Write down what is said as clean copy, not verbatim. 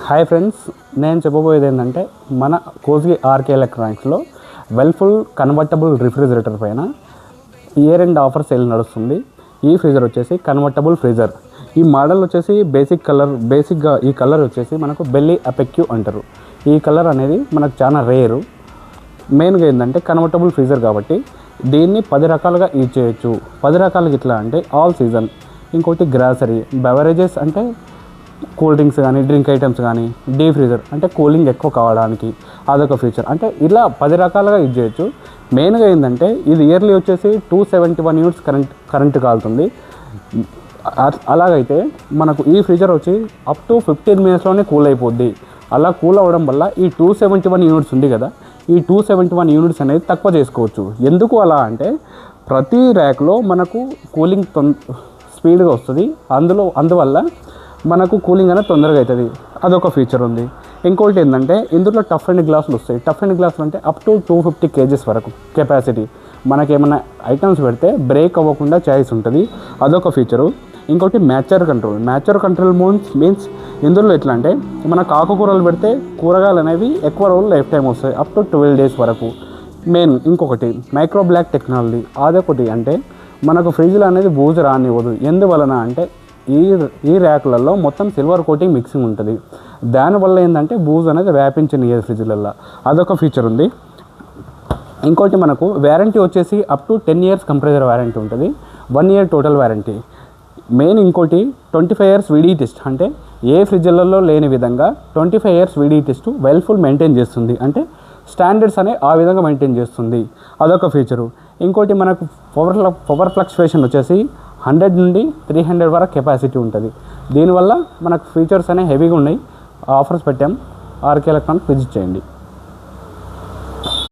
Hi friends, నేను చెప్పబోయేది ఏంటంటే మన కోజ్గి ఆర్కే ఎలక్ట్రానిక్స్లో వెల్ఫుల్ కన్వర్టబుల్ రిఫ్రిజిరేటర్ పైన ఇయర్ ఎండ్ ఆఫర్ సేల్ నడుస్తుంది. ఈ ఫ్రీజర్ వచ్చేసి కన్వర్టబుల్ ఫ్రీజర్. ఈ మోడల్ వచ్చేసి బేసిక్గా ఈ కలర్ వచ్చేసి మనకు బెల్లీ అపెక్యూ అంటారు. ఈ కలర్ అనేది మనకు చాలా రేరు. మెయిన్గా ఏంటంటే కన్వర్టబుల్ ఫ్రీజర్ కాబట్టి దీన్ని 10 రకాలుగా యూజ్ చేయొచ్చు. 10 రకాలుగా ఇట్లా అంటే ఆల్ సీజన్, ఇంకోటి గ్రాసరీ, బెవరేజెస్ అంటే కూల్ డ్రింక్స్ కానీ డ్రింక్ ఐటమ్స్ కానీ, డీ ఫ్రీజర్ అంటే కూలింగ్ ఎక్కువ కావడానికి అదొక ఫీచర్. అంటే ఇలా 10 రకాలుగా యూజ్ చేయొచ్చు. మెయిన్గా ఏంటంటే ఇది ఇయర్లీ వచ్చేసి 271 యూనిట్స్ కరెంట్ కాలుతుంది. అలాగైతే మనకు ఈ ఫ్రీజర్ వచ్చి అప్ టు 15 మినిట్స్లోనే కూల్ అయిపోద్ది. అలా కూల్ అవ్వడం వల్ల ఈ 271 యూనిట్స్ ఉంది కదా, ఈ 271 యూనిట్స్ అనేది తక్కువ చేసుకోవచ్చు. ఎందుకు అలా అంటే ప్రతి ర్యాక్లో మనకు కూలింగ్ స్పీడ్గా వస్తుంది. అందువల్ల మనకు కూలింగ్ అనేది తొందరగా అవుతుంది. అదొక ఫీచర్ ఉంది. ఇంకోటి ఏంటంటే ఇందులో టఫ్ అండ్ గ్లాసులు వస్తాయి. టఫ్ అండ్ గ్లాసులు అంటే అప్ టు 250 kgs వరకు కెపాసిటీ. మనకేమైనా ఐటమ్స్ పెడితే బ్రేక్ అవ్వకుండా ఛాయిస్ ఉంటుంది. అదొక ఫీచరు. ఇంకోటి మ్యాచర్ కంట్రోల్ మీన్స్ ఇందులో ఎట్లా అంటే మనకు ఆకుకూరలు పెడితే కూరగాయలు అనేవి ఎక్కువ రోజులు లైఫ్ టైం వస్తాయి, అప్ టు 12 days వరకు. మెయిన్ ఇంకొకటి మైక్రో బ్లాక్ టెక్నాలజీ. అదొకటి అంటే మనకు ఫ్రిడ్జ్లో అనేది బూజు రానివ్వదు. ఎందువలన అంటే ఈ ర్యాక్లలో మొత్తం సిల్వర్ కోటింగ్ మిక్సింగ్ ఉంటుంది. దానివల్ల ఏంటంటే బూజు అనేది వ్యాపించనియదు ఫ్రిడ్జ్లలో. అదొక ఫీచర్ ఉంది. ఇంకోటి మనకు వ్యారంటీ వచ్చేసి up to 10 years compressor warranty ఉంటుంది, 1 year టోటల్ వ్యారంటీ. మెయిన్ ఇంకోటి 25 years VD టెస్ట్. అంటే ఏ ఫ్రిడ్జ్లలో లేని విధంగా 25 years VD టెస్ట్ వెల్ఫుల్ మెయింటైన్ చేస్తుంది. అంటే స్టాండర్డ్స్ అనే ఆ విధంగా మెయింటైన్ చేస్తుంది. అదొక ఫీచరు. ఇంకోటి మనకు పవర్ ఫ్లక్చువేషన్ వచ్చేసి 100 నుండి 300 వరకు కెపాసిటీ ఉంటుంది. దీనివల్ల మనకు ఫీచర్స్ అనేవి హెవీగా ఉన్నాయి. ఆఫర్స్ పెట్టాం. ఆర్కే ఎలక్ట్రానిక్స్ విజిట్ చేయండి.